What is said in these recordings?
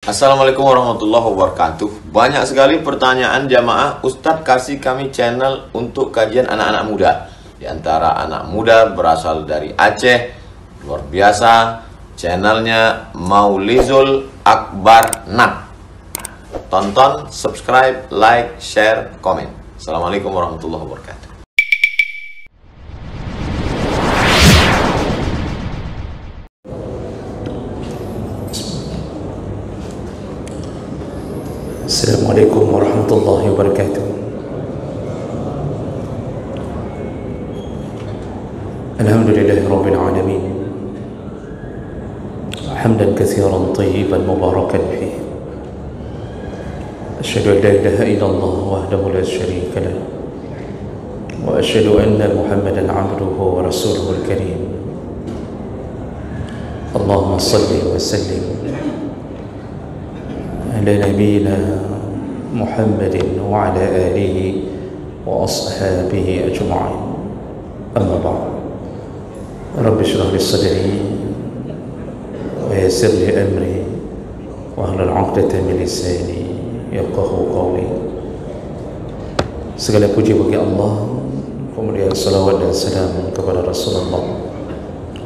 Assalamualaikum warahmatullahi wabarakatuh. Banyak sekali pertanyaan jamaah, Ustadz kasih kami channel untuk kajian anak-anak muda. Di antara anak muda berasal dari Aceh, luar biasa, channelnya Maulizul Akbar Nak. Tonton, subscribe, like, share, komen. Assalamualaikum warahmatullahi wabarakatuh. Assalamualaikum warahmatullahi wabarakatuh. Alhamdulillahi rabbil alamin. Hamdan katsiran tayyiban mubarakan fihi. Asyhadu an la ilaha illallah wahdahu la syarika lah. Wa asyhadu anna Muhammadan 'abduhu wa rasuluhul karim. Allahumma shalli wa sallim على نبينا محمد وعلى آله وأصحابه أجمعين أما بعد رب اشرح لي صدري ويسر لي أمري واحلل عقدة من لساني يفقهوا قولي. Segala puji bagi Allah, kemudian salawat dan salam kepada Rasulullah,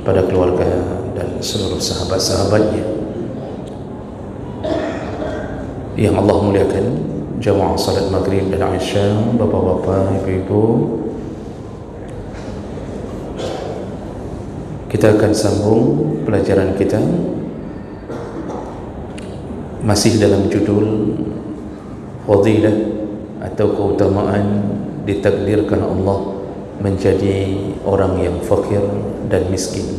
pada keluarga dan seluruh sahabat-sahabatnya yang Allah muliakan, jamaah salat maghrib dan isya, bapak-bapak, ibu-ibu. Kita akan sambung pelajaran kita masih dalam judul fadilah atau keutamaan ditakdirkan Allah menjadi orang yang fakir dan miskin.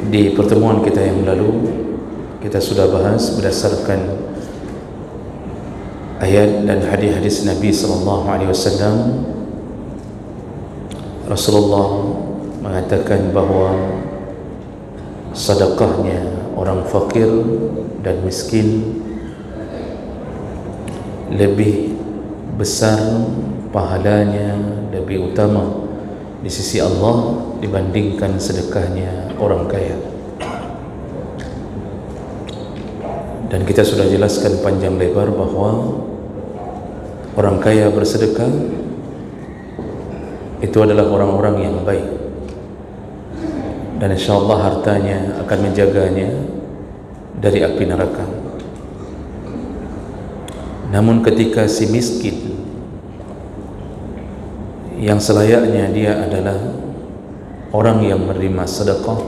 Di pertemuan kita yang lalu kita sudah bahas berdasarkan ayat dan hadis-hadis Nabi SAW. Rasulullah mengatakan bahawa sedekahnya orang fakir dan miskin lebih besar pahalanya, lebih utama di sisi Allah dibandingkan sedekahnya orang kaya. Dan kita sudah jelaskan panjang lebar bahawa orang kaya bersedekah itu adalah orang-orang yang baik, dan insyaAllah hartanya akan menjaganya dari api neraka. Namun ketika si miskin yang selayaknya dia adalah orang yang menerima sedekah,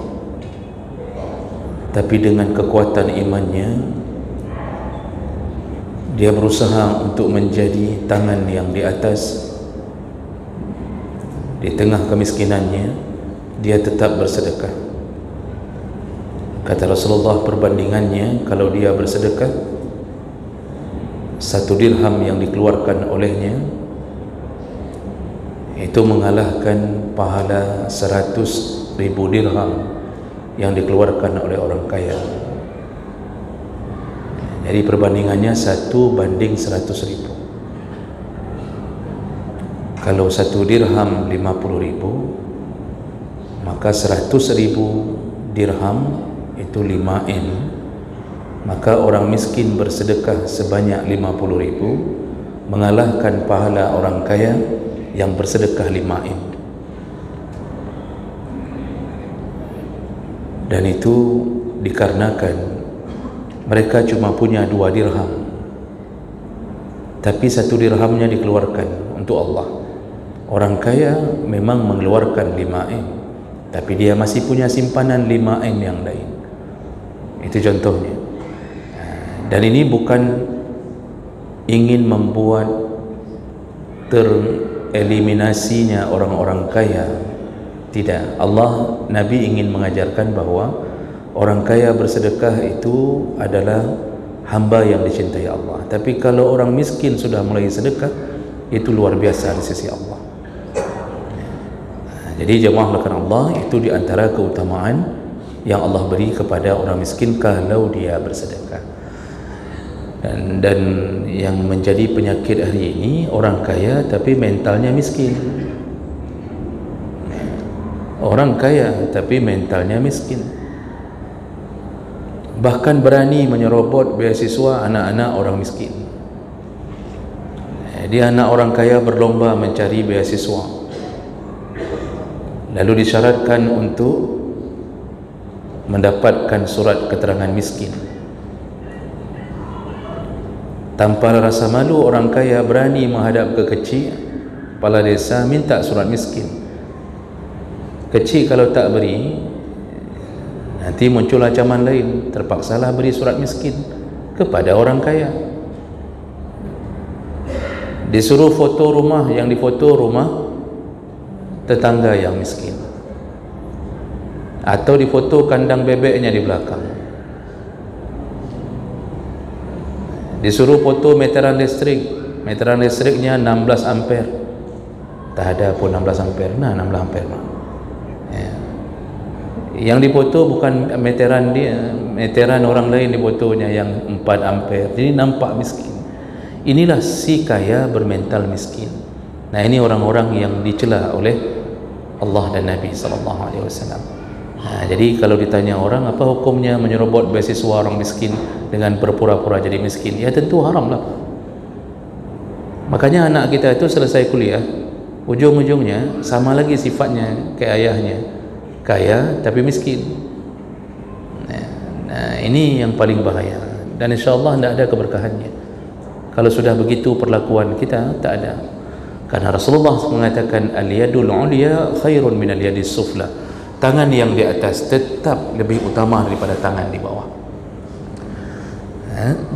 tapi dengan kekuatan imannya dia berusaha untuk menjadi tangan yang di atas. Di tengah kemiskinannya dia tetap bersedekah. Kata Rasulullah, perbandingannya kalau dia bersedekah, 1 dirham yang dikeluarkan olehnya itu mengalahkan pahala 100.000 dirham yang dikeluarkan oleh orang kaya. Jadi perbandingannya 1 banding 100.000. Kalau 1 dirham 50.000, maka 100.000 dirham itu 5 M. Maka orang miskin bersedekah sebanyak 50.000 mengalahkan pahala orang kaya yang bersedekah 5 M. Dan itu dikarenakan mereka cuma punya 2 dirham, tapi 1 dirhamnya dikeluarkan untuk Allah. Orang kaya memang mengeluarkan 5 M, tapi dia masih punya simpanan 5 M yang lain. Itu contohnya. Dan ini bukan ingin membuat tereliminasinya orang-orang kaya. Tidak. Allah, Nabi ingin mengajarkan bahawa orang kaya bersedekah itu adalah hamba yang dicintai Allah. Tapi kalau orang miskin sudah mulai sedekah, itu luar biasa di sisi Allah. Jadi jemaah melakukan Allah, itu di antara keutamaan yang Allah beri kepada orang miskin kalau dia bersedekah. Dan yang menjadi penyakit hari ini, orang kaya tapi mentalnya miskin. Orang kaya tapi mentalnya miskin. bahkan berani menyerobot beasiswa anak-anak orang miskin. Dia anak orang kaya berlomba mencari beasiswa, lalu disyaratkan untuk mendapatkan surat keterangan miskin. Tanpa rasa malu, orang kaya berani menghadap ke kecil kepala desa minta surat miskin. Kecil kalau tak beri, nanti muncul ancaman lain, terpaksalah beri surat miskin kepada orang kaya. Disuruh foto rumah, yang difoto rumah tetangga yang miskin, atau difoto kandang bebeknya di belakang. Disuruh foto meteran listriknya 16 ampere, tak ada pun 16 ampere. Nah, 16 ampere ya. Yang difoto bukan meteran dia, meteran orang lain difotonya yang 4 ampere, jadi nampak miskin. Inilah si kaya bermental miskin. Nah, ini orang-orang yang dicela oleh Allah dan Nabi SAW. Jadi kalau ditanya orang, apa hukumnya menyerobot beasiswa orang miskin dengan berpura-pura jadi miskin? Ya tentu haram lah. Makanya anak kita itu selesai kuliah, ujung-ujungnya sama lagi sifatnya kayak ayahnya, kaya tapi miskin. Nah, ini yang paling bahaya, dan insyaAllah tidak ada keberkahannya. Kalau sudah begitu perlakuan kita, tak ada. Karena Rasulullah mengatakan al-yadul ulya khairun min al-yadis sufla. Tangan yang di atas tetap lebih utama daripada tangan di bawah.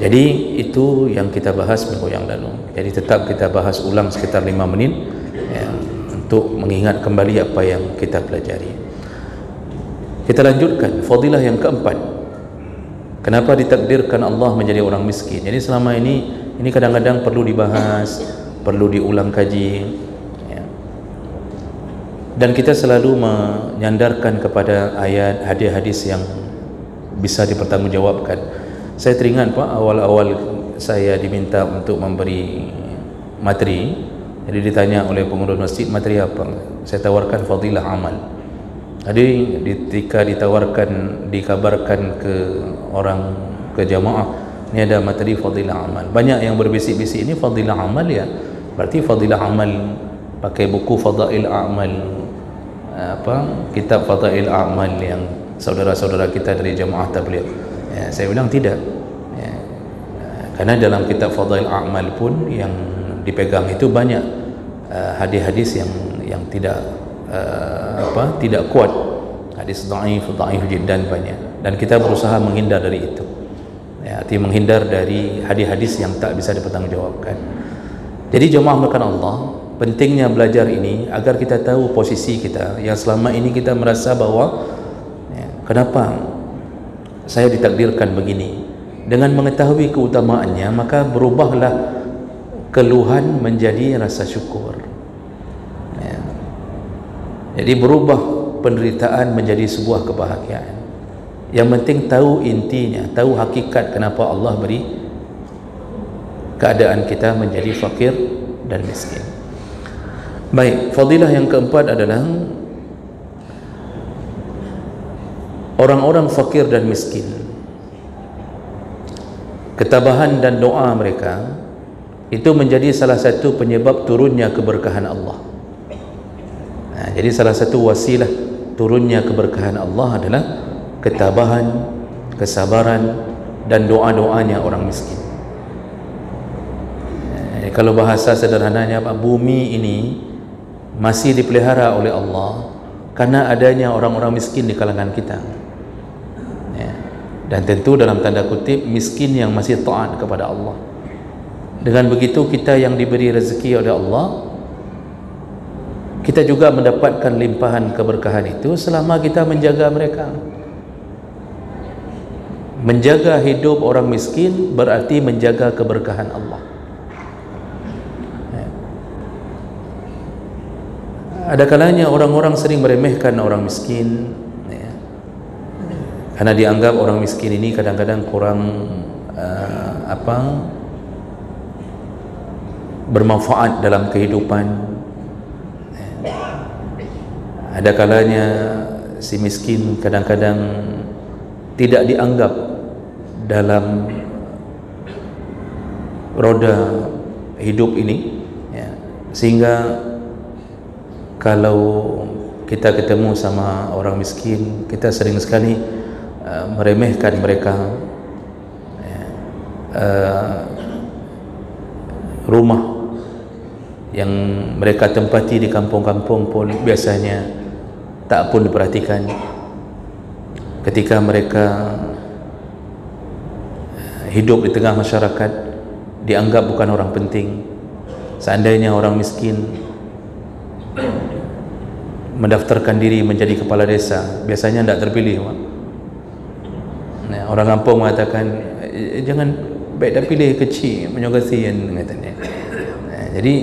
Jadi itu yang kita bahas minggu yang lalu. Jadi tetap kita bahas ulang sekitar 5 menit ya, untuk mengingat kembali apa yang kita pelajari. Kita lanjutkan fadilah yang keempat. Kenapa ditakdirkan Allah menjadi orang miskin? Jadi selama ini kadang-kadang perlu dibahas, perlu diulang kaji. Dan kita selalu menyandarkan kepada ayat, hadis-hadis yang bisa dipertanggungjawabkan. Saya teringat Pak, awal-awal saya diminta untuk memberi materi, jadi ditanya oleh pengurus masjid, materi apa? Saya tawarkan fadilah amal. Jadi ketika dikabarkan ke orang, ke jamaah, ini ada materi fadilah amal. Banyak yang berbisik-bisik, ini fadilah amal ya, berarti fadilah amal pakai buku Fadail A'mal, kitab Fadail A'mal yang saudara-saudara kita dari jamaah tabligh. Ya, saya bilang tidak. Ya, karena dalam kitab Fadail A'mal pun yang dipegang itu banyak hadis-hadis yang tidak tidak kuat, hadis dhaif jiddan banyak, dan kita berusaha menghindar dari itu. Ya, arti menghindar dari hadis-hadis yang tak bisa dipertanggungjawabkan. Jadi jemaah melakukan Allah, pentingnya belajar ini agar kita tahu posisi kita yang selama ini kita merasa bahwa kenapa saya ditakdirkan begini. Dengan mengetahui keutamaannya, maka berubahlah keluhan menjadi rasa syukur. Jadi berubah penderitaan menjadi sebuah kebahagiaan. Yang penting tahu intinya, tahu hakikat kenapa Allah beri keadaan kita menjadi fakir dan miskin. Baik, fadilah yang keempat adalah orang-orang fakir dan miskin, ketabahan dan doa mereka itu menjadi salah satu penyebab turunnya keberkahan Allah. Jadi salah satu wasilah turunnya keberkahan Allah adalah ketabahan, kesabaran dan doa-doanya orang miskin. Kalau bahasa sederhananya, bumi ini masih dipelihara oleh Allah karena adanya orang-orang miskin di kalangan kita. Dan tentu dalam tanda kutip miskin yang masih taat kepada Allah. Dengan begitu kita yang diberi rezeki oleh Allah, kita juga mendapatkan limpahan keberkahan itu selama kita menjaga mereka. Menjaga hidup orang miskin berarti menjaga keberkahan Allah. Ada kalanya orang-orang sering meremehkan orang miskin, karena dianggap orang miskin ini kadang-kadang kurang bermanfaat dalam kehidupan. Ada kalanya si miskin kadang-kadang tidak dianggap dalam roda hidup ini, ya, sehingga kalau kita ketemu sama orang miskin, kita sering sekali meremehkan mereka, ya, rumah yang mereka tempati di kampung-kampung pun biasanya tak pun diperhatikan. Ketika mereka hidup di tengah masyarakat, dianggap bukan orang penting. Seandainya orang miskin mendaftarkan diri menjadi kepala desa, biasanya tidak terpilih. Orang kampung mengatakan, jangan, baik dah pilih kecil, menyogasian, katanya. Jadi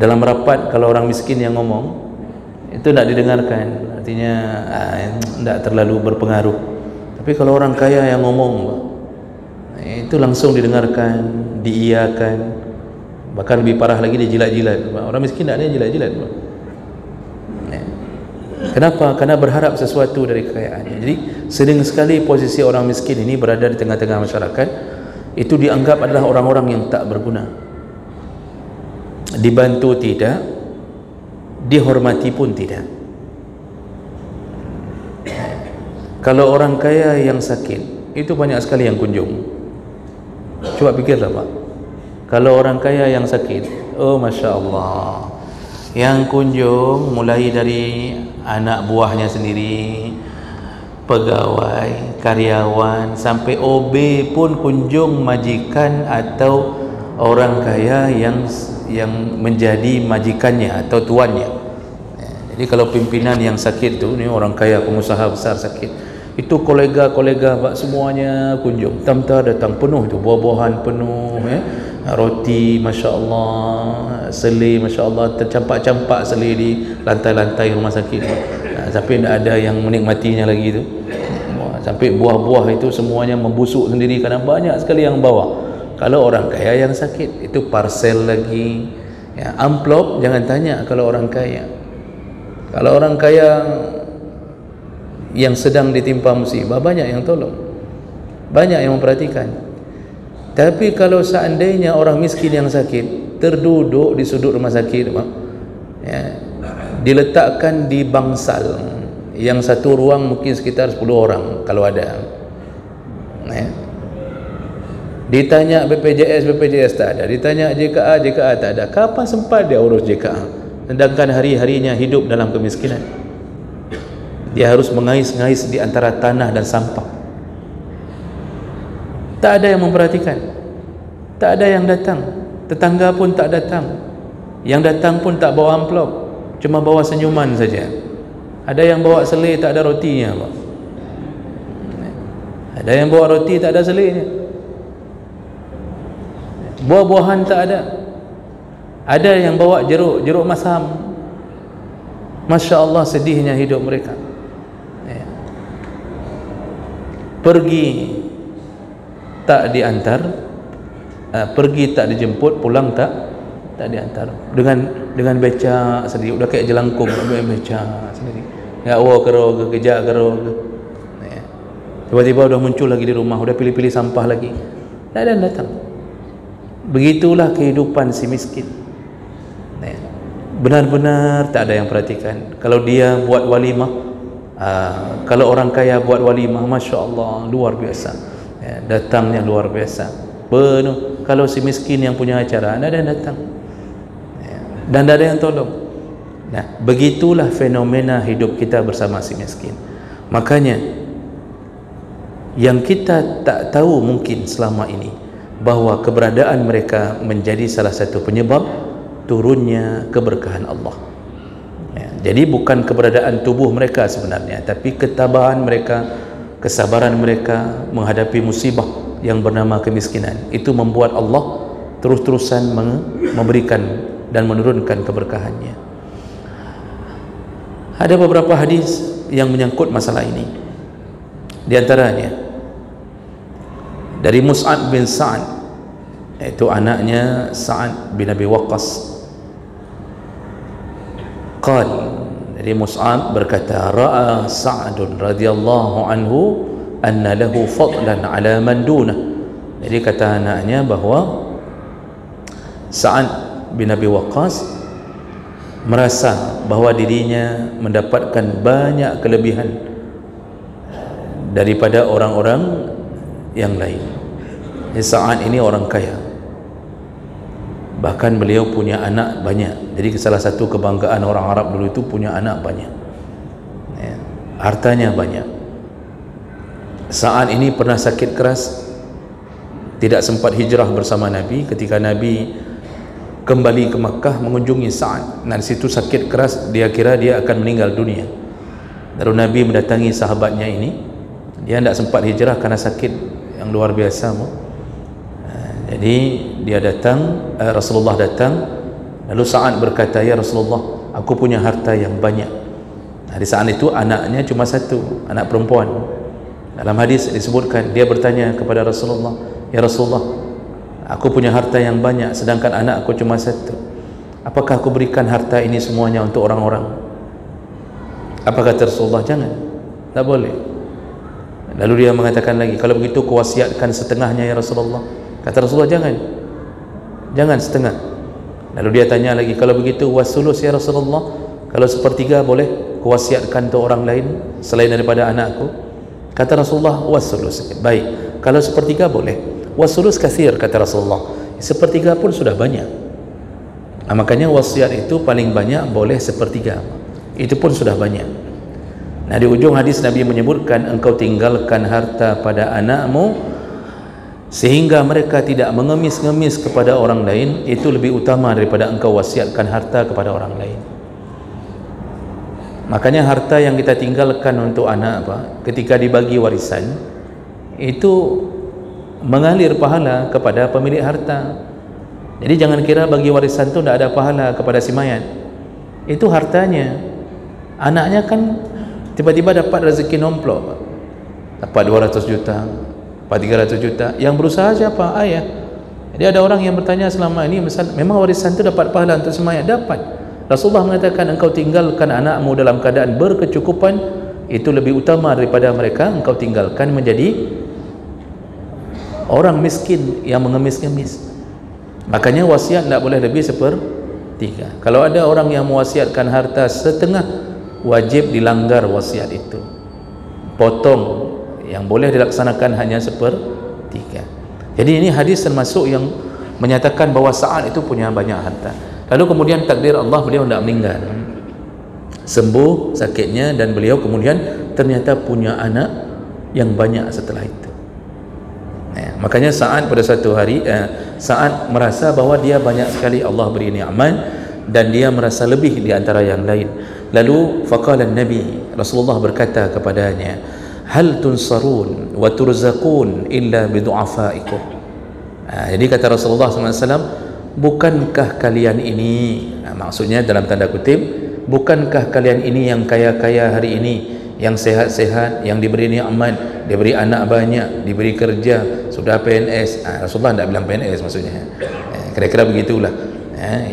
dalam rapat, kalau orang miskin yang ngomong, itu tidak didengarkan, artinya tidak terlalu berpengaruh. Tapi kalau orang kaya yang ngomong, itu langsung didengarkan, diiyakan, bahkan lebih parah lagi dijilat-jilat. Orang miskin tak ada jilat-jilat. Kenapa? Karena berharap sesuatu dari kekayaannya. Jadi sering sekali posisi orang miskin ini berada di tengah-tengah masyarakat, itu dianggap adalah orang-orang yang tak berguna, dibantu tidak, dihormati pun tidak. Kalau orang kaya yang sakit, itu banyak sekali yang kunjung. Coba fikirlah Pak, kalau orang kaya yang sakit, oh Masya Allah, yang kunjung mulai dari anak buahnya sendiri, pegawai, karyawan, sampai OB pun kunjung, majikan atau orang kaya yang menjadi majikannya atau tuannya. Jadi kalau pimpinan yang sakit tu, ni orang kaya, pengusaha besar sakit, itu kolega-kolega Pak semuanya kunjung. Tam-tam datang penuh tu, buah-buahan penuh, roti Masya Allah, selai Masya Allah, tercampak-campak selai di lantai-lantai rumah sakit. Sampai tidak ada yang menikmatinya lagi tu. Sampai buah-buah itu semuanya membusuk sendiri kerana banyak sekali yang bawa. Kalau orang kaya yang sakit, itu parcel lagi, ya, amplop jangan tanya. Kalau orang kaya, kalau orang kaya yang sedang ditimpa musibah, banyak yang tolong, banyak yang memperhatikan. Tapi kalau seandainya orang miskin yang sakit terduduk di sudut rumah sakit, ya, diletakkan di bangsal yang satu ruang mungkin sekitar 10 orang kalau ada, ya, ditanya BPJS tak ada, ditanya JKA tak ada. Kapan sempat dia urus JKA? Sedangkan hari-harinya hidup dalam kemiskinan. Dia harus mengais-ngais di antara tanah dan sampah. Tak ada yang memperhatikan, tak ada yang datang, tetangga pun tak datang, yang datang pun tak bawa amplop, cuma bawa senyuman saja. Ada yang bawa selai, tak ada rotinya, Pak. Ada yang bawa roti, tak ada selainya. Buah-buahan tak ada. Ada yang bawa jeruk masam. Masya Allah, sedihnya hidup mereka. Pergi tak diantar, pergi tak dijemput, pulang tak diantar, dengan becak sendiri, udah kayak jelangkung, becak sendiri, ya Allah kero kejak kero, tiba-tiba udah muncul lagi di rumah, udah pilih-pilih sampah lagi, tak ada yang datang. Begitulah kehidupan si miskin, benar-benar tak ada yang perhatikan. Kalau dia buat walimah, kalau orang kaya buat walimah, Masya Allah, luar biasa, ya, datangnya luar biasa, penuh. Kalau si miskin yang punya acara, tidak ada yang datang, ya, dan tidak ada yang tolong. Nah, begitulah fenomena hidup kita bersama si miskin. Makanya yang kita tak tahu mungkin selama ini, bahawa keberadaan mereka menjadi salah satu penyebab turunnya keberkahan Allah. Jadi bukan keberadaan tubuh mereka sebenarnya, tapi ketabahan mereka, kesabaran mereka menghadapi musibah yang bernama kemiskinan. Itu membuat Allah terus-terusan memberikan dan menurunkan keberkahannya. Ada beberapa hadis yang menyangkut masalah ini. Di antaranya dari Mus'ab bin Sa'ad, yaitu anaknya Sa'ad bin Abi Waqqas. Qal, dari Mus'ab berkata, ra'a Sa'dun radhiyallahu anhu anna lahu fadlan ala man dunah. Jadi kata anaknya bahawa Sa'ad bin Abi Waqqas merasa bahawa dirinya mendapatkan banyak kelebihan daripada orang-orang yang lain. Sa'ad ini orang kaya, bahkan beliau punya anak banyak. Jadi salah satu kebanggaan orang Arab dulu itu punya anak banyak, hartanya banyak. Sa'ad ini pernah sakit keras, tidak sempat hijrah bersama Nabi. Ketika Nabi kembali ke Makkah mengunjungi Sa'ad, nah di situ sakit keras, dia kira dia akan meninggal dunia. Lalu Nabi mendatangi sahabatnya ini, dia tidak sempat hijrah karena sakit yang luar biasa. Jadi dia datang, Rasulullah datang, lalu Sa'ad berkata, ya Rasulullah, aku punya harta yang banyak. Nah, di saat itu anaknya cuma satu, anak perempuan. Dalam hadis disebutkan, dia bertanya kepada Rasulullah, ya Rasulullah, aku punya harta yang banyak sedangkan anak aku cuma satu. Apakah aku berikan harta ini semuanya untuk orang-orang? Apa kata Rasulullah? Jangan, tak boleh. Lalu dia mengatakan lagi, kalau begitu kuwasiatkan setengahnya ya Rasulullah. Kata Rasulullah, jangan setengah. Lalu dia tanya lagi, kalau begitu wasulus ya Rasulullah, kalau sepertiga boleh kuwasiatkan untuk orang lain selain daripada anakku? Kata Rasulullah, wasulus. Baik, kalau sepertiga boleh. Wasulus kathir, kata Rasulullah, sepertiga pun sudah banyak. Nah, makanya wasiat itu paling banyak boleh sepertiga, itu pun sudah banyak. Nah, di ujung hadis Nabi menyebutkan, engkau tinggalkan harta pada anakmu sehingga mereka tidak mengemis-ngemis kepada orang lain, itu lebih utama daripada engkau wasiatkan harta kepada orang lain. Makanya harta yang kita tinggalkan untuk anak ketika dibagi warisan itu mengalir pahala kepada pemilik harta. Jadi jangan kira bagi warisan itu tidak ada pahala kepada si mayat. Itu hartanya. Anaknya kan tiba-tiba dapat rezeki nomplok, dapat 200 juta, dapat 300 juta. Yang berusaha siapa? Ayah. Jadi ada orang yang bertanya selama ini, memang warisan itu dapat pahala untuk si mayat? Dapat. Rasulullah mengatakan, engkau tinggalkan anakmu dalam keadaan berkecukupan, itu lebih utama daripada mereka engkau tinggalkan menjadi orang miskin yang mengemis-ngemis. Makanya wasiat tidak boleh lebih sepertiga. Kalau ada orang yang mewasiatkan harta setengah, wajib dilanggar wasiat itu, potong. Yang boleh dilaksanakan hanya sepertiga. Jadi ini hadis termasuk yang menyatakan bahawa Sa'ad itu punya banyak harta. Lalu kemudian takdir Allah, beliau tidak meninggal, sembuh sakitnya, dan beliau kemudian ternyata punya anak yang banyak setelah itu. Makanya Sa'ad pada satu hari, Sa'ad merasa bahawa dia banyak sekali Allah beri nikmat dan dia merasa lebih di antara yang lain. Lalu faqala Nabi, Rasulullah berkata kepadanya, hal tunsarun wa turzaqun illa bidu'afaikum. Jadi kata Rasulullah SAW, bukankah kalian ini, maksudnya dalam tanda kutip, bukankah kalian ini yang kaya-kaya hari ini, yang sehat-sehat, yang diberi nikmat, diberi anak banyak, diberi kerja, sudah PNS. Rasulullah tidak bilang PNS maksudnya, kira-kira begitulah.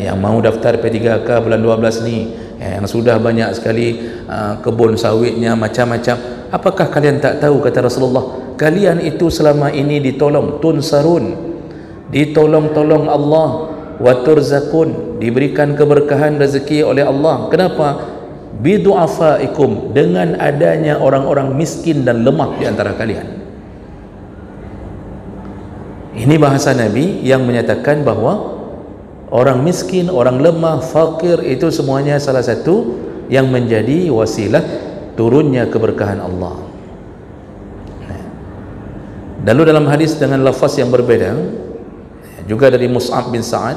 Yang mau daftar P3K bulan 12 ni, yang sudah banyak sekali kebun sawitnya, macam-macam. Apakah kalian tak tahu, kata Rasulullah, kalian itu selama ini ditolong, tunsarun, ditolong-tolong Allah, wa turzaqun, diberikan keberkahan rezeki oleh Allah. Kenapa? Bidu'afaikum, dengan adanya orang-orang miskin dan lemah di antara kalian. Ini bahasa Nabi yang menyatakan bahawa orang miskin, orang lemah, fakir itu semuanya salah satu yang menjadi wasilah turunnya keberkahan Allah. Lalu dalam hadis dengan lafaz yang berbeda juga dari Mus'ab bin Sa'ad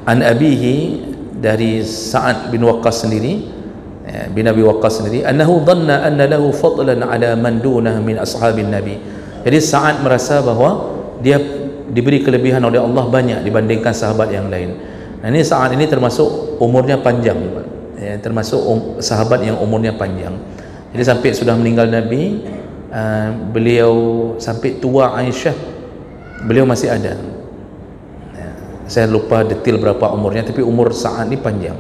an abihi, dari Sa'ad bin Waqqas sendiri, bin Abi Waqqas sendiri, annahu dhanna anna lahu fadlan ala man dunah min ashabin Nabi. Jadi Sa'ad merasa bahawa dia diberi kelebihan oleh Allah banyak dibandingkan sahabat yang lain. Nah, ini Sa'ad ini termasuk umurnya panjang, termasuk sahabat yang umurnya panjang. Jadi sampai sudah meninggal Nabi, beliau sampai tua Aisyah, beliau masih ada. Saya lupa detail berapa umurnya, tapi umur Sa'ad ni panjang.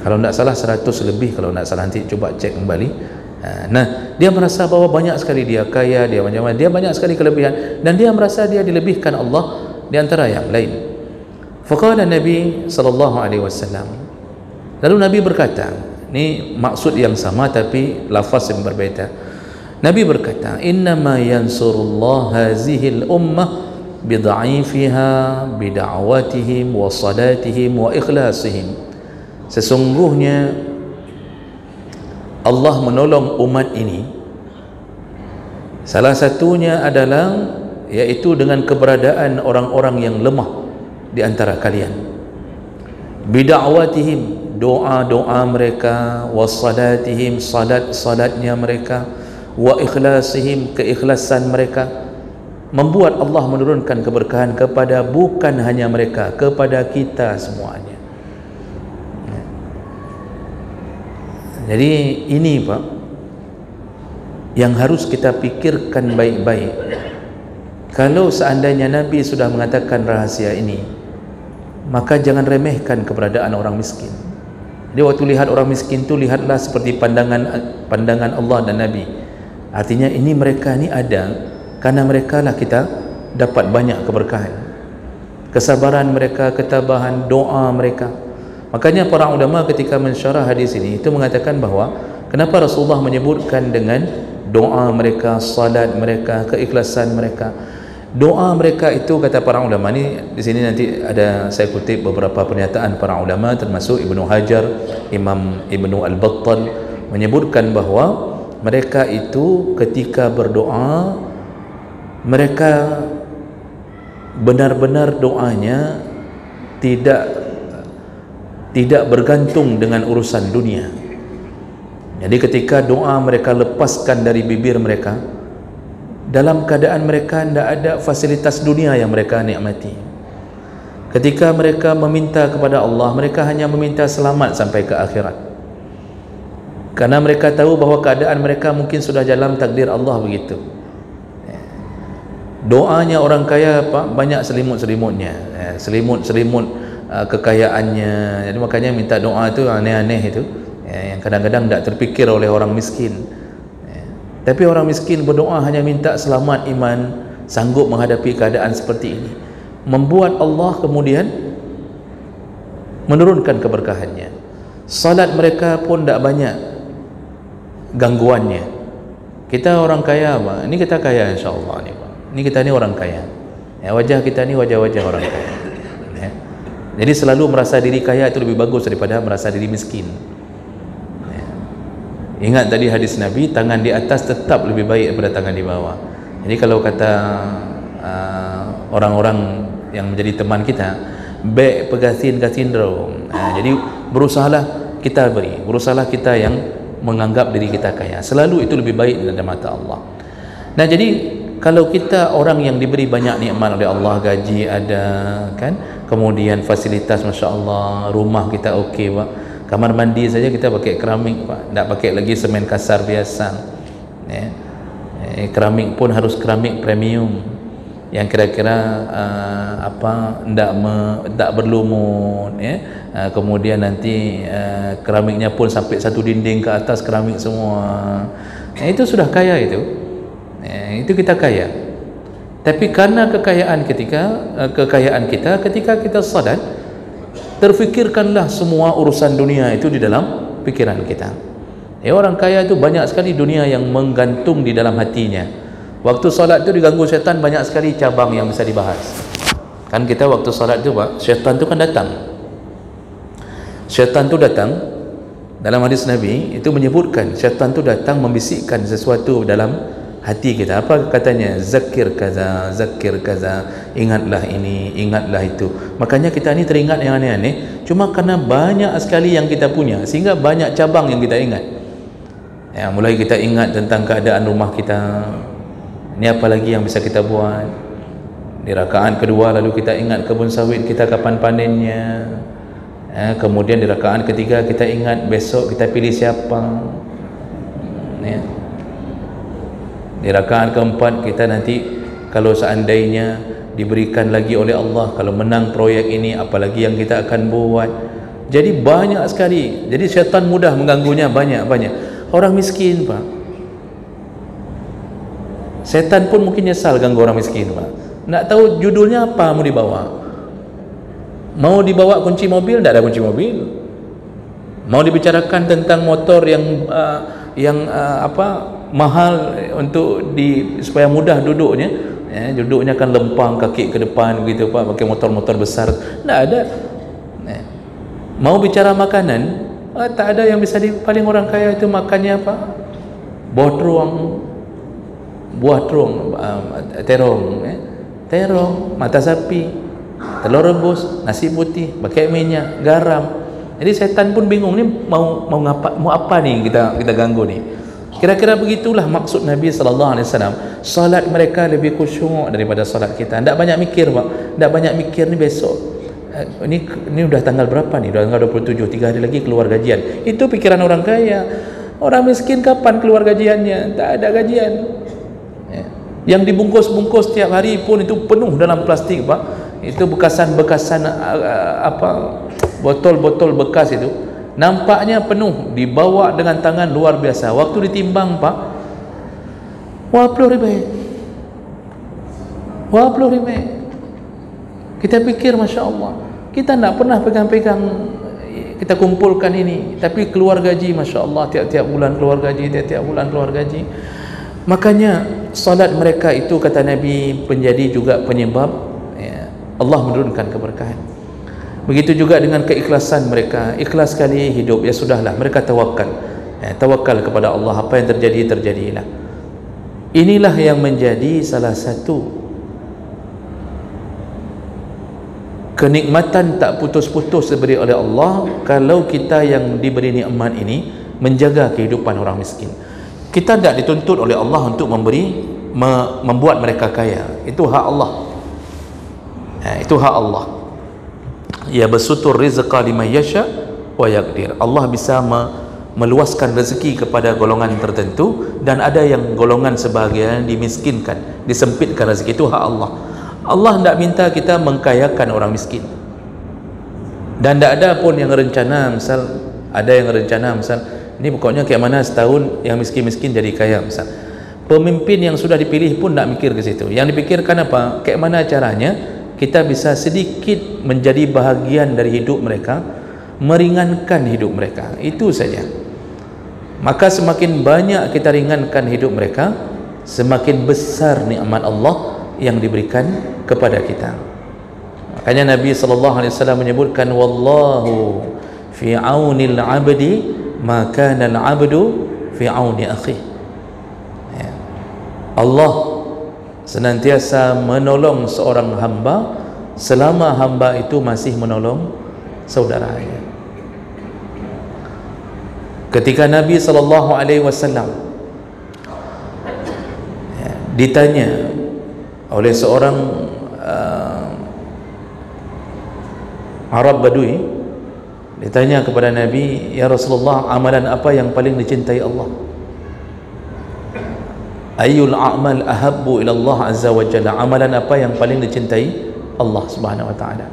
Kalau tidak salah 100 lebih, kalau tidak salah nanti coba cek kembali. Nah, dia merasa bahwa banyak sekali dia kaya, dia macam-macam, dia banyak sekali kelebihan, dan dia merasa dia dilebihkan Allah di antara yang lain. Faqala Nabi sallallahu alaihi wasallam, lalu Nabi berkata, ini maksud yang sama tapi lafaz yang berbeza. Nabi berkata, innama yansurullah hazihil ummah bidha'ifiha bida'watihim wa salatihim wa ikhlasihim. Sesungguhnya Allah menolong umat ini, salah satunya adalah yaitu dengan keberadaan orang-orang yang lemah di antara kalian, bida'watihim, doa-doa mereka, wassalatihim, salat-salatnya mereka, wa ikhlasihim, keikhlasan mereka, membuat Allah menurunkan keberkahan kepada bukan hanya mereka, kepada kita semuanya. Jadi ini Pak yang harus kita pikirkan baik-baik. Kalau seandainya Nabi sudah mengatakan rahasia ini, maka jangan remehkan keberadaan orang miskin. Jadi waktu lihat orang miskin itu, lihatlah seperti pandangan Allah dan Nabi. Artinya ini mereka ini ada karena mereka lah kita dapat banyak keberkahan, kesabaran mereka, ketabahan, doa mereka. Makanya para ulama ketika mensyarah hadis ini itu mengatakan bahawa kenapa Rasulullah menyebutkan dengan doa mereka, salat mereka, keikhlasan mereka. Doa mereka itu, kata para ulama ni, di sini nanti ada saya kutip beberapa pernyataan para ulama termasuk Ibnu Hajar, Imam Ibnu Al-Battal menyebutkan bahawa mereka itu ketika berdoa, mereka benar-benar doanya tidak bergantung dengan urusan dunia. Jadi ketika doa mereka lepaskan dari bibir mereka, dalam keadaan mereka tidak ada fasilitas dunia yang mereka nikmati. Ketika mereka meminta kepada Allah, mereka hanya meminta selamat sampai ke akhirat, karena mereka tahu bahawa keadaan mereka mungkin sudah dalam takdir Allah begitu. Doanya orang kaya Pak, banyak selimut-selimutnya, selimut-selimut kekayaannya. Jadi makanya minta doa itu aneh-aneh itu, yang kadang-kadang tidak terfikir oleh orang miskin. Tapi orang miskin berdoa hanya minta selamat iman, sanggup menghadapi keadaan seperti ini, membuat Allah kemudian menurunkan keberkahannya. Salat mereka pun tidak banyak gangguannya. Kita orang kaya Pak, ini kita kaya insyaAllah ni Pak, ini kita ni orang kaya, wajah kita ni wajah-wajah orang kaya. Jadi selalu merasa diri kaya itu lebih bagus daripada merasa diri miskin. Ingat tadi hadis Nabi, tangan di atas tetap lebih baik daripada tangan di bawah. Jadi kalau kata orang-orang yang menjadi teman kita, baik pegasin kasindrom. Jadi berusahalah kita beri, berusahalah kita yang menganggap diri kita kaya. Selalu itu lebih baik dalam mata Allah. Nah, jadi kalau kita orang yang diberi banyak nikmat oleh Allah, gaji ada kan, kemudian fasilitas Masya Allah, rumah kita okey Pak, kamar mandi saja kita pakai keramik Pak, tidak pakai lagi semen kasar biasa, keramik pun harus keramik premium yang kira-kira tidak berlumut, kemudian nanti keramiknya pun sampai satu dinding ke atas keramik semua. Itu sudah kaya itu kita kaya. Tapi karena kekayaan kita ketika kita salat, terfikirkanlah semua urusan dunia itu di dalam pikiran kita. Orang kaya itu banyak sekali dunia yang menggantung di dalam hatinya. Waktu salat itu diganggu syaitan, banyak sekali cabang yang bisa dibahas. Kan kita waktu salat itu Pak, syaitan itu kan datang. Syaitan itu datang, dalam hadis Nabi itu menyebutkan syaitan itu datang membisikkan sesuatu dalam hati kita. Apa katanya? Zakir kaza, ingatlah ini, ingatlah itu. Makanya kita ini teringat yang aneh-aneh cuma karena banyak sekali yang kita punya, sehingga banyak cabang yang kita ingat. Mulai kita ingat tentang keadaan rumah kita, ini apa lagi yang bisa kita buat. Di rakaat kedua lalu kita ingat kebun sawit kita kapan panennya. Kemudian di rakaat ketiga kita ingat besok kita pilih siapa. Di rakaat keempat kita nanti kalau seandainya diberikan lagi oleh Allah, kalau menang proyek ini apalagi yang kita akan buat. Jadi banyak sekali. Jadi syaitan mudah mengganggunya banyak-banyak. orang miskin, Pak. Setan pun mungkin nyesal ganggu orang miskin, Pak. Nak tahu judulnya apa mau dibawa? Mau dibawa kunci mobil, tidak ada kunci mobil. Mau dibicarakan tentang motor yang mahal untuk supaya mudah duduknya, duduknya kan lempang kaki ke depan begitu, Pak, pakai motor-motor besar. Tidak ada. Mau bicara makanan, tak ada yang bisa paling orang kaya itu makannya apa? Buah terung, terong, mata sapi, telur rebus, nasi putih, pakai minyak, garam. Jadi setan pun bingung, ni mau apa nih kita ganggu nih. Kira-kira begitulah maksud Nabi SAW. Salat mereka lebih khusyuk daripada salat kita. Tak banyak mikir, Pak. Tak banyak mikir ni besok. Ini udah tanggal berapa nih? Udah tanggal 27, 3 hari lagi keluar gajian. Itu pikiran orang kaya. Orang miskin kapan keluar gajiannya? Tak ada gajian. Yang dibungkus-bungkus tiap hari pun itu penuh dalam plastik, Pak. Itu bekasan-bekasan botol-botol bekas itu nampaknya penuh, dibawa dengan tangan luar biasa. Waktu ditimbang, Pak, 20 ribu. Kita pikir Masya Allah, kita tidak pernah pegang-pegang, kita kumpulkan ini, tapi keluar gaji Masya Allah, tiap-tiap bulan keluar gaji. Makanya salat mereka itu, kata Nabi, menjadi juga penyebab Allah menurunkan keberkahan. Begitu juga dengan keikhlasan mereka, ikhlas sekali hidup, ya sudahlah, mereka tawakal, tawakal kepada Allah, apa yang terjadi, terjadilah. Inilah yang menjadi salah satu kenikmatan tak putus-putus diberi oleh Allah kalau kita yang diberi nikmat ini menjaga kehidupan orang miskin. Kita tidak dituntut oleh Allah untuk membuat mereka kaya. Itu hak Allah. Itu hak Allah. Ya basutur rizqa liman yasha wa yaqdir. Allah bisa meluaskan rezeki kepada golongan tertentu, dan ada yang golongan sebahagian dimiskinkan, disempitkan rezeki. Itu hak Allah. Allah tidak minta kita mengkayakan orang miskin. Dan tidak ada pun yang rencana, misal ini pokoknya kayak mana setahun yang miskin-miskin jadi kaya, misal. Pemimpin yang sudah dipilih pun tidak mikir ke situ. Yang dipikirkan apa? Kayak mana caranya kita bisa sedikit menjadi bahagian dari hidup mereka, meringankan hidup mereka. Itu saja. Maka semakin banyak kita ringankan hidup mereka, semakin besar nikmat Allah yang diberikan kepada kita. Makanya Nabi SAW menyebutkan, wallahu fi aunil abdi ma kana al-abdu fi auni akhi. Allah senantiasa menolong seorang hamba selama hamba itu masih menolong saudaranya. Ketika Nabi SAW ditanya oleh seorang Arab Badui, ditanya kepada Nabi, ya Rasulullah, amalan apa yang paling dicintai Allah? Ayyul a'mal ahabbu ila Allah azza wa jalla, amalan apa yang paling dicintai Allah subhanahu wa ta'ala?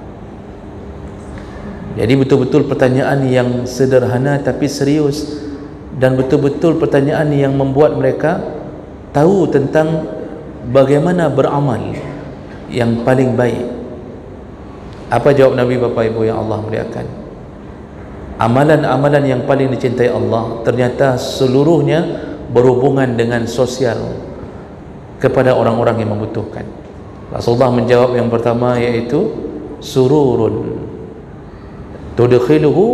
Jadi betul-betul pertanyaan yang sederhana tapi serius, dan betul-betul pertanyaan yang membuat mereka tahu tentang bagaimana beramal yang paling baik. Apa jawab Nabi, Bapak Ibu yang Allah muliakan? Amalan-amalan yang paling dicintai Allah ternyata seluruhnya berhubungan dengan sosial kepada orang-orang yang membutuhkan. Rasulullah menjawab yang pertama, yaitu sururun tudkhiluhu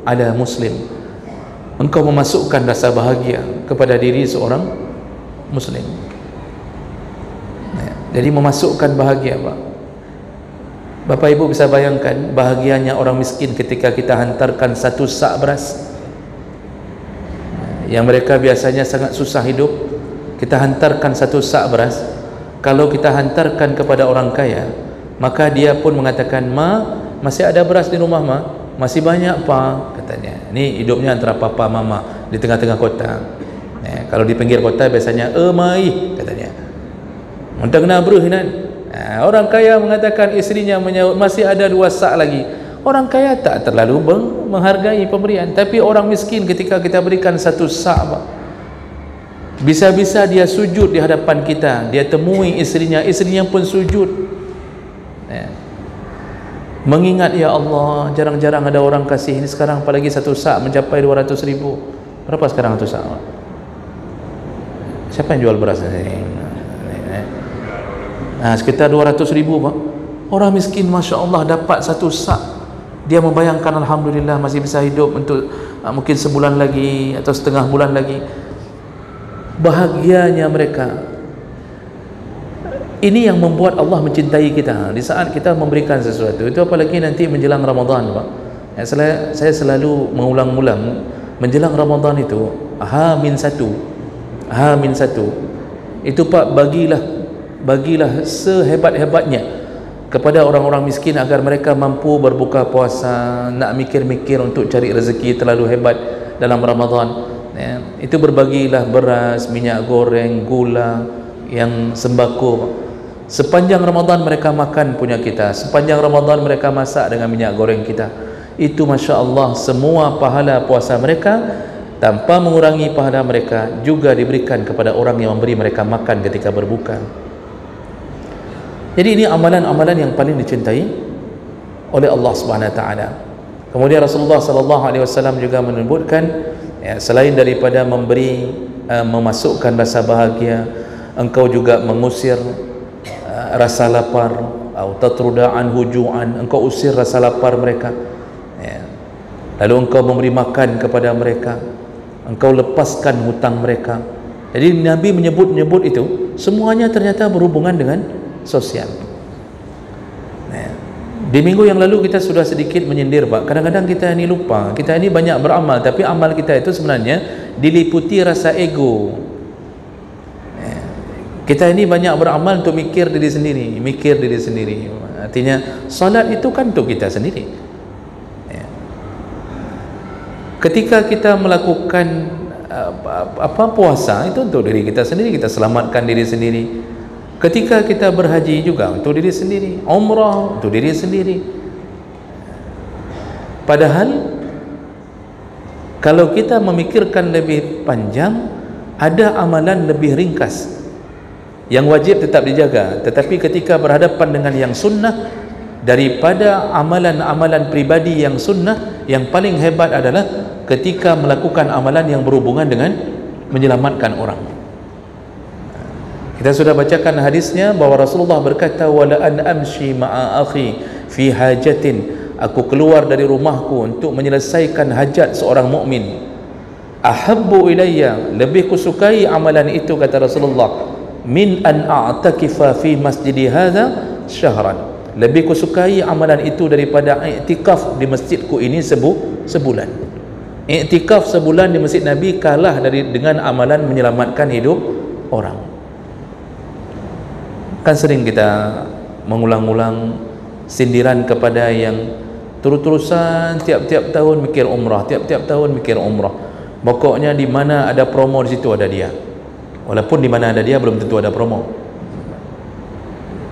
ala muslim. Engkau memasukkan rasa bahagia kepada diri seorang muslim. Jadi memasukkan bahagia, Pak. Bapak Ibu bisa bayangkan bahagianya orang miskin ketika kita hantarkan satu sak beras yang mereka biasanya sangat susah hidup. Kita hantarkan satu sak beras. Kalau kita hantarkan kepada orang kaya, maka dia pun mengatakan, ma, masih ada beras di rumah, ma? Masih banyak, Pak, katanya. Ini hidupnya antara papa mama di tengah-tengah kota. Kalau di pinggir kota biasanya mai, katanya. Untuk kena beruh kan? Orang kaya mengatakan, istrinya menyahut, masih ada 2 sak lagi. Orang kaya tak terlalu menghargai pemberian, tapi orang miskin ketika kita berikan satu sak, bisa-bisa dia sujud di hadapan kita, dia temui isterinya pun sujud, mengingat, ya Allah, jarang-jarang ada orang kasih ini. Sekarang apalagi satu sak mencapai 200.000. Berapa sekarang satu sak? Siapa yang jual beras ini? Sekitar 200.000, Pak. Orang miskin, Masya Allah, dapat satu sak, dia membayangkan Alhamdulillah masih bisa hidup untuk mungkin sebulan lagi atau setengah bulan lagi. Bahagianya mereka. Ini yang membuat Allah mencintai kita di saat kita memberikan sesuatu itu, apalagi nanti menjelang Ramadan, Pak. Saya selalu mengulang-ulang, menjelang Ramadan itu H-1 itu, Pak, bagilah sehebat-hebatnya kepada orang-orang miskin agar mereka mampu berbuka puasa. Nak mikir-mikir untuk cari rezeki terlalu hebat dalam Ramadan, itu berbagilah beras, minyak goreng, gula, yang sembako. Sepanjang Ramadan mereka makan punya kita, sepanjang Ramadan mereka masak dengan minyak goreng kita. Itu Masya Allah, semua pahala puasa mereka tanpa mengurangi pahala mereka juga diberikan kepada orang yang memberi mereka makan ketika berbuka. Jadi ini amalan-amalan yang paling dicintai oleh Allah Subhanahu Wa Taala. Kemudian Rasulullah Sallallahu Alaihi Wasallam juga menyebutkan, selain daripada memberi, memasukkan rasa bahagia, engkau juga mengusir rasa lapar, atau tatruda anhu ju'an, engkau usir rasa lapar mereka, lalu engkau memberi makan kepada mereka, engkau lepaskan hutang mereka. Jadi Nabi menyebut itu semuanya ternyata berhubungan dengan sosial. Di minggu yang lalu kita sudah sedikit menyindir, Pak, kadang-kadang kita ini lupa, kita ini banyak beramal, tapi amal kita itu sebenarnya diliputi rasa ego. Kita ini banyak beramal untuk mikir diri sendiri. Artinya salat itu kan untuk kita sendiri. Ketika kita melakukan puasa itu untuk diri kita sendiri, kita selamatkan diri sendiri. Ketika kita berhaji juga untuk diri sendiri, umrah untuk diri sendiri. Padahal kalau kita memikirkan lebih panjang, ada amalan lebih ringkas yang wajib tetap dijaga, tetapi ketika berhadapan dengan yang sunnah, daripada amalan-amalan pribadi yang sunnah, yang paling hebat adalah ketika melakukan amalan yang berhubungan dengan menyelamatkan orang. Kita sudah bacakan hadisnya bahwa Rasulullah berkata, wala an amshi ma'a akhi fi hajatin, aku keluar dari rumahku untuk menyelesaikan hajat seorang mukmin, ahabbu ilayya, lebih kusukai amalan itu, kata Rasulullah, min an a'takifa fi masjidi hadha syahran, lebih kusukai amalan itu daripada i'tikaf di masjidku ini sebulan. I'tikaf sebulan di masjid Nabi kalah dengan amalan menyelamatkan hidup orang. Kan sering kita mengulang-ulang sindiran kepada yang terus-terusan tiap-tiap tahun mikir umrah, tiap-tiap tahun mikir umrah. Pokoknya di mana ada promo di situ ada dia. Walaupun di mana ada dia belum tentu ada promo.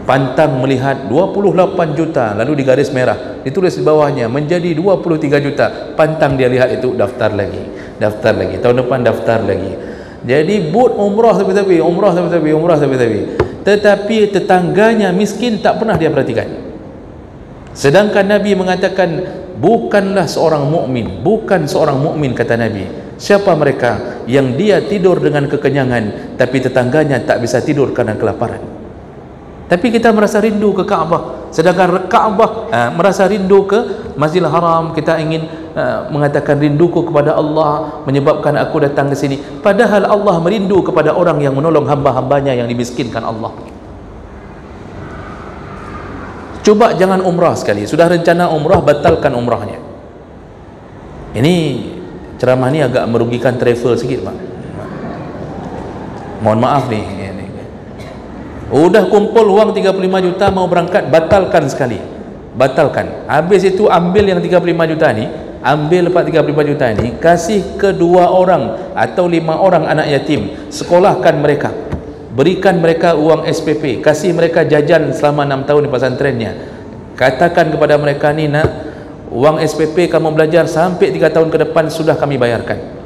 Pantang melihat 28 juta lalu di garis merah ditulis di bawahnya menjadi 23 juta. Pantang dia lihat itu, daftar lagi, tahun depan daftar lagi. Jadi but umrah tapi umrah tapi tetapi tetangganya miskin tak pernah dia perhatikan. Sedangkan Nabi mengatakan bukan seorang mukmin, kata Nabi, siapa mereka yang dia tidur dengan kekenyangan tapi tetangganya tak bisa tidur karena kelaparan. Tapi kita merasa rindu ke Kaabah, sedangkan Kaabah merasa rindu ke Masjidil Haram. Kita ingin mengatakan rinduku kepada Allah menyebabkan aku datang ke sini, padahal Allah merindu kepada orang yang menolong hamba-hambanya yang dimiskinkan Allah. Coba jangan umrah sekali, sudah rencana umrah, batalkan umrahnya. Ini ceramah ni agak merugikan travel sikit, Pak. Mohon maaf nih. Udah kumpul uang 35 juta mau berangkat, batalkan sekali. Batalkan. Habis itu ambil yang 35 juta ni, ambil 35 juta ni, kasih ke 2 orang atau 5 orang anak yatim, sekolahkan mereka, berikan mereka uang SPP, kasih mereka jajan selama 6 tahun di pesantrennya. Katakan kepada mereka ni, nak, Wang SPP kamu belajar sampai 3 tahun ke depan sudah kami bayarkan.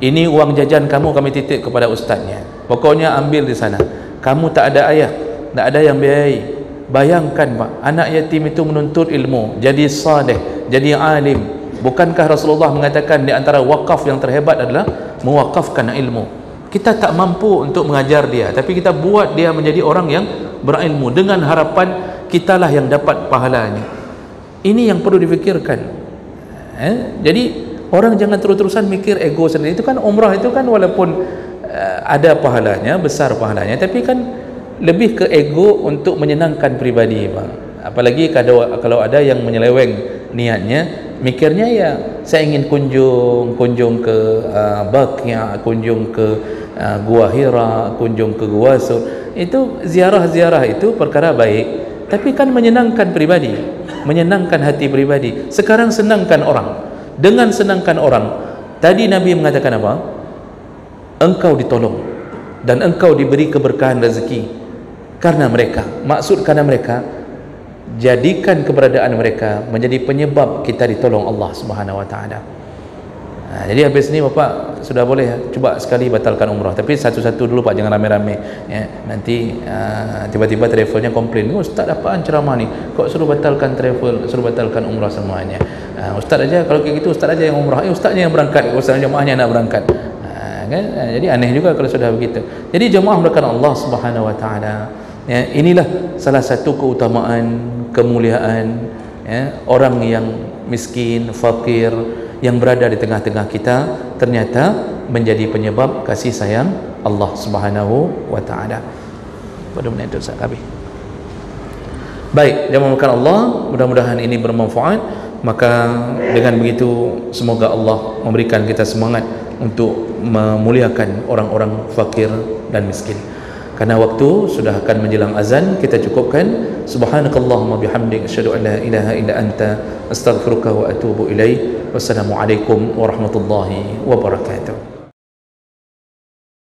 Ini wang jajan kamu kami titip kepada ustaznya. Pokoknya ambil di sana. Kamu tak ada ayah, tak ada yang biayai. Bayangkan Pak, anak yatim itu menuntut ilmu, jadi saleh, jadi alim. Bukankah Rasulullah mengatakan di antara wakaf yang terhebat adalah mewakafkan ilmu? Kita tak mampu untuk mengajar dia, tapi kita buat dia menjadi orang yang berilmu dengan harapan kitalah yang dapat pahalanya. Ini yang perlu difikirkan. Jadi orang jangan terus-terusan mikir ego sendiri. Itu kan umrah itu kan walaupun ada pahalanya, besar pahalanya, tapi kan lebih ke ego untuk menyenangkan pribadi, Bang. Apalagi kalau ada yang menyeleweng niatnya, mikirnya ya saya ingin kunjung ke Baqi', kunjung ke Gua Hira, kunjung ke Gua Sur. Itu ziarah-ziarah itu perkara baik, tapi kan menyenangkan pribadi, menyenangkan hati pribadi. Sekarang senangkan orang. Dengan senangkan orang, tadi Nabi mengatakan apa? Engkau ditolong dan engkau diberi keberkahan rezeki karena mereka. Maksud karena mereka, jadikan keberadaan mereka menjadi penyebab kita ditolong Allah Subhanahu wa taala. Jadi habis ni Bapak sudah boleh cuba sekali batalkan umrah, tapi satu-satu dulu Pak, jangan rame-rame ya. Nanti tiba-tiba travelnya komplain, ustaz apaan ceramah ni, kok suruh batalkan travel, suruh batalkan umrah semuanya. Ustaz aja, kalau kayak gitu ustaz aja yang umrah, ustaznya yang berangkat, ustaz jemaahnya nak berangkat. Kan? Jadi aneh juga kalau sudah begitu. Jadi jemaah melakukan Allah Subhanahu wa taala. Ya, inilah salah satu keutamaan, kemuliaan ya, orang yang miskin, fakir, yang berada di tengah-tengah kita ternyata menjadi penyebab kasih sayang Allah Subhanahu wa taala. Pada menit itu habis. Baik, jemaah makan Allah, mudah-mudahan ini bermanfaat. Maka dengan begitu semoga Allah memberikan kita semangat untuk memuliakan orang-orang fakir dan miskin. Karena waktu sudah akan menjelang azan, kita cukupkan. Subhanakallahumma bihamdik, asyhadu an la ilaha illa anta, astaghfiruka wa atubu ilaik. Wassalamualaikum warahmatullahi wabarakatuh.